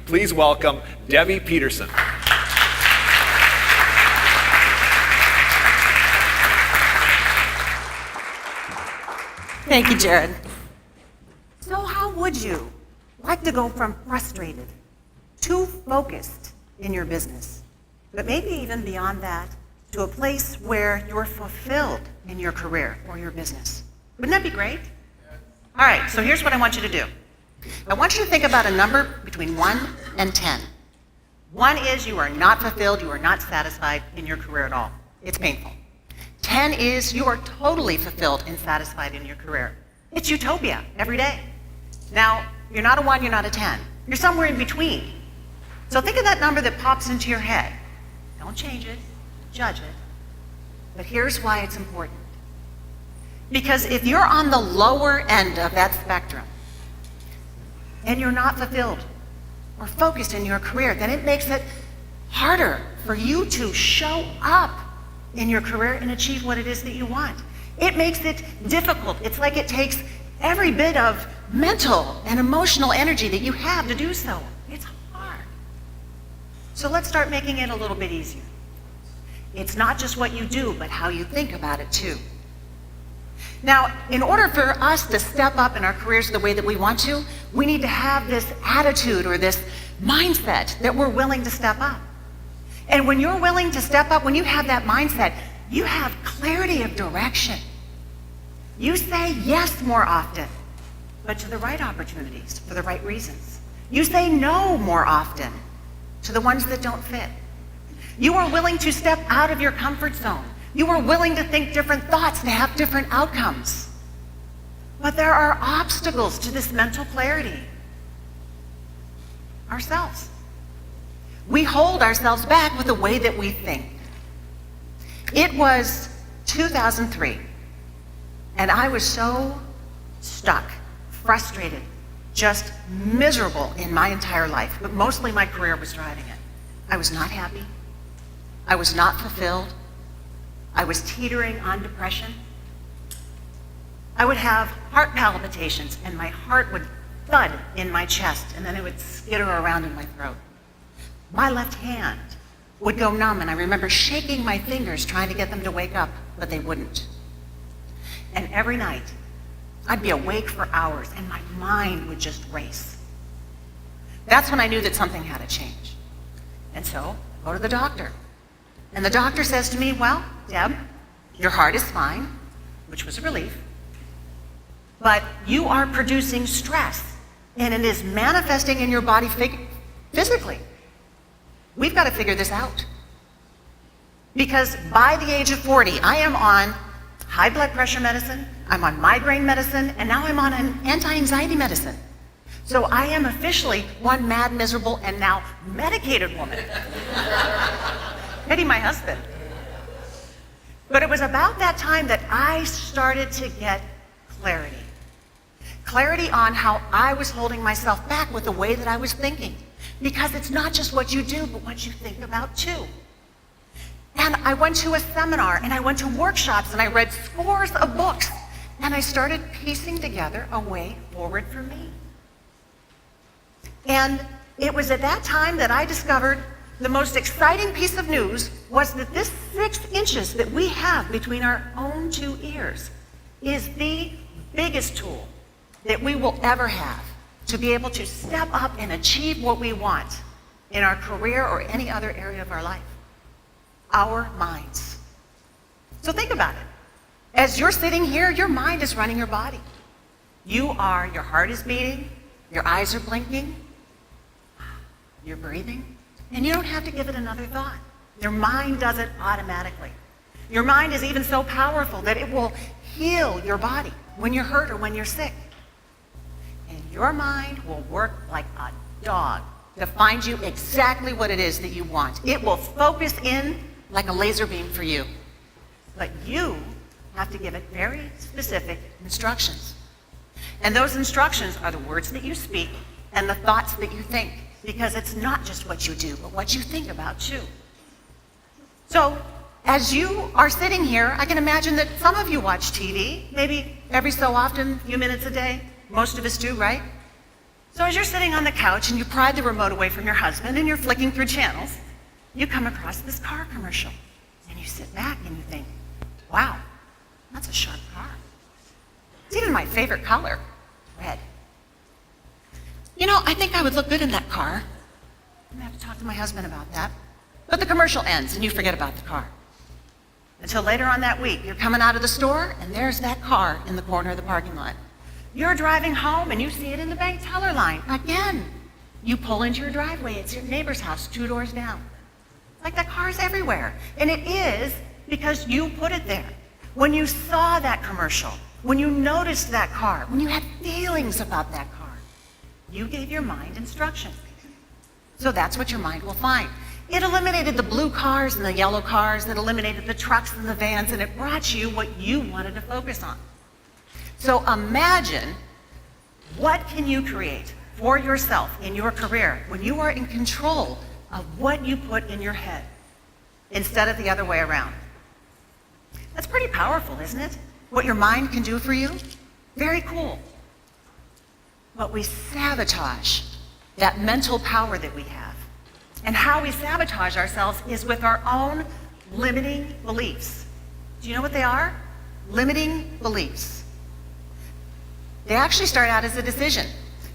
Please welcome Debbie Peterson. Thank you, Jared. So how would you like to go from frustrated to focused in your business, but maybe even beyond that, to a place where you're fulfilled in your career or your business? Wouldn't that be great? All right, so here's what I want you to do. I want you to think about a number between 1 and 10. 1 is you are not fulfilled, you are not satisfied in your career at all. It's painful. 10 is you are totally fulfilled and satisfied in your career. It's utopia every day. Now, you're not a 1, you're not a 10. You're somewhere in between. So think of that number that pops into your head. Don't change it, judge it. But here's why it's important. Because if you're on the lower end of that spectrum, and you're not fulfilled or focused in your career, then it makes it harder for you to show up in your career and achieve what it is that you want. It makes it difficult. It's like it takes every bit of mental and emotional energy that you have to do so. It's hard. So let's start making it a little bit easier. It's not just what you do, but how you think about it too. Now, in order for us to step up in our careers the way that we want to, we need to have this attitude or this mindset that we're willing to step up. And when you're willing to step up, when you have that mindset, you have clarity of direction. You say yes more often, but to the right opportunities, for the right reasons. You say no more often to the ones that don't fit. You are willing to step out of your comfort zone. You are willing to think different thoughts, to have different outcomes. But there are obstacles to this mental clarity. Ourselves. We hold ourselves back with the way that we think. It was 2003, and I was so stuck, frustrated, just miserable in my entire life, but mostly my career was driving it. I was not happy. I was not fulfilled. I was teetering on depression. I would have heart palpitations, and my heart would thud in my chest, and then it would skitter around in my throat. My left hand would go numb, and I remember shaking my fingers trying to get them to wake up, but they wouldn't. And every night, I'd be awake for hours, and my mind would just race. That's when I knew that something had to change. And so, I go to the doctor. And the doctor says to me, well, Deb, your heart is fine, which was a relief, but you are producing stress, and it is manifesting in your body physically. We've got to figure this out. Because by the age of 40, I am on high blood pressure medicine, I'm on migraine medicine, and now I'm on an anti-anxiety medicine. So I am officially one mad, miserable, and now medicated woman. Eddie, my husband. But it was about that time that I started to get clarity. Clarity on how I was holding myself back with the way that I was thinking. Because it's not just what you do, but what you think about too. And I went to a seminar, and I went to workshops, and I read scores of books, and I started piecing together a way forward for me. And it was at that time that I discovered the most exciting piece of news was that this 6 inches that we have between our own 2 ears is the biggest tool that we will ever have to be able to step up and achieve what we want in our career or any other area of our life. Our minds. So think about it. As you're sitting here, your mind is running your body. Your heart is beating, your eyes are blinking, you're breathing. And you don't have to give it another thought. Your mind does it automatically. Your mind is even so powerful that it will heal your body when you're hurt or when you're sick. And your mind will work like a dog to find you exactly what it is that you want. It will focus in like a laser beam for you. But you have to give it very specific instructions. And those instructions are the words that you speak and the thoughts that you think. Because it's not just what you do, but what you think about too. So, as you are sitting here, I can imagine that some of you watch TV, maybe every so often, a few minutes a day. Most of us do, right? So as you're sitting on the couch and you pry the remote away from your husband and you're flicking through channels, you come across this car commercial. And you sit back and you think, wow, that's a sharp car. It's even my favorite color, red. You know, I think I would look good in that car. I'm gonna have to talk to my husband about that. But the commercial ends and you forget about the car. Until later on that week, you're coming out of the store and there's that car in the corner of the parking lot. You're driving home and you see it in the bank teller line. Again, you pull into your driveway. It's your neighbor's house 2 doors down. Like that car's everywhere. And it is because you put it there. When you saw that commercial, when you noticed that car, when you had feelings about that car, you gave your mind instructions. So that's what your mind will find. It eliminated the blue cars and the yellow cars, it eliminated the trucks and the vans, and it brought you what you wanted to focus on. So imagine, what can you create for yourself in your career when you are in control of what you put in your head instead of the other way around? That's pretty powerful, isn't it? What your mind can do for you? Very cool. But we sabotage that mental power that we have. And how we sabotage ourselves is with our own limiting beliefs. Do you know what they are? Limiting beliefs. They actually start out as a decision.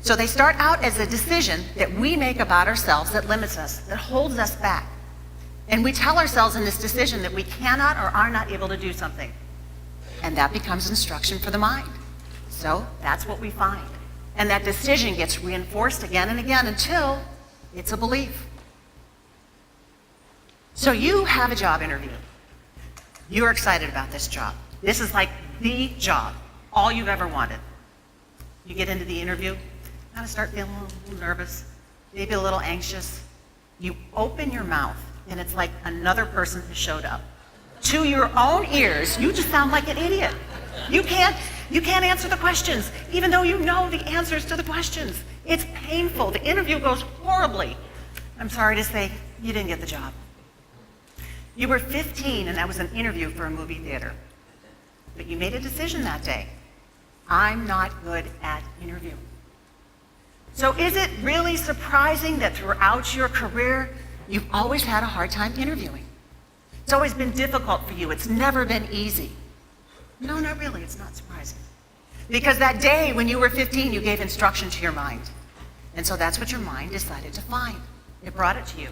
So they start out as a decision that we make about ourselves that limits us, that holds us back. And we tell ourselves in this decision that we cannot or are not able to do something. And that becomes instruction for the mind. So that's what we find. And that decision gets reinforced again and again until it's a belief. So you have a job interview. You're excited about this job. This is like the job, all you've ever wanted. You get into the interview, kind of start feeling a little nervous, maybe a little anxious. You open your mouth, and it's like another person has showed up. To your own ears, you just sound like an idiot. You can't answer the questions, even though you know the answers to the questions. It's painful. The interview goes horribly. I'm sorry to say, you didn't get the job. You were 15 and that was an interview for a movie theater. But you made a decision that day. I'm not good at interviewing. So is it really surprising that throughout your career, you've always had a hard time interviewing? It's always been difficult for you. It's never been easy. No, not really. It's not surprising. Because that day when you were 15, you gave instruction to your mind. And so that's what your mind decided to find. It brought it to you.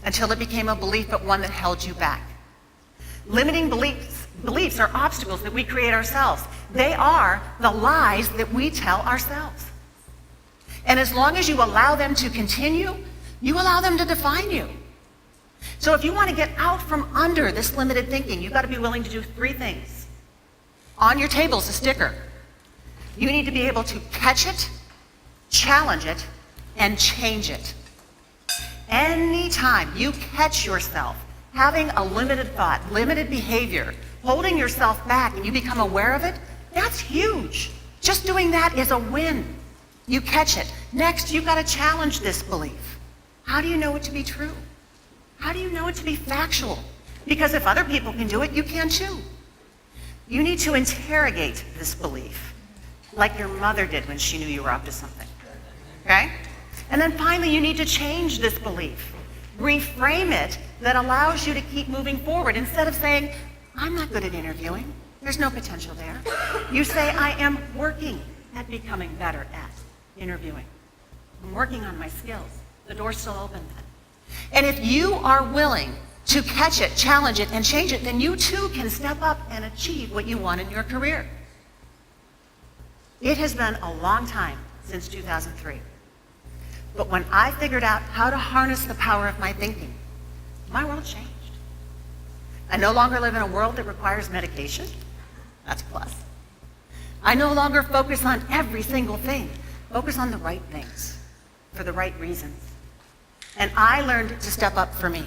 Until it became a belief, but one that held you back. Limiting beliefs are obstacles that we create ourselves. They are the lies that we tell ourselves. And as long as you allow them to continue, you allow them to define you. So if you want to get out from under this limited thinking, you've got to be willing to do 3 things. On your table is a sticker. You need to be able to catch it, challenge it, and change it. Anytime you catch yourself having a limited thought, limited behavior, holding yourself back, and you become aware of it, that's huge. Just doing that is a win. You catch it. Next, you've got to challenge this belief. How do you know it to be true? How do you know it to be factual? Because if other people can do it, you can too. You need to interrogate this belief, like your mother did when she knew you were up to something. Okay? And then finally, you need to change this belief. Reframe it that allows you to keep moving forward. Instead of saying, I'm not good at interviewing, there's no potential there. You say, I am working at becoming better at interviewing. I'm working on my skills. The door's still open then. And if you are willing to catch it, challenge it, and change it, then you too can step up and achieve what you want in your career. It has been a long time since 2003. But when I figured out how to harness the power of my thinking, my world changed. I no longer live in a world that requires medication. That's a plus. I no longer focus on every single thing. Focus on the right things for the right reasons. And I learned to step up for me.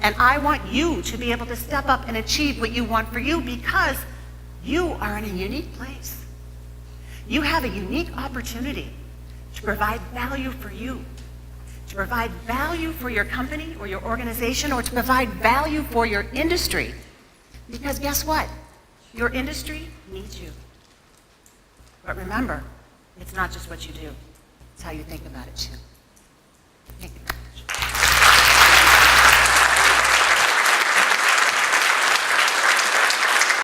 And I want you to be able to step up and achieve what you want for you because you are in a unique place. You have a unique opportunity to provide value for you, to provide value for your company or your organization, or to provide value for your industry. Because guess what? Your industry needs you. But remember, It's not just what you do, it's how you think about it too.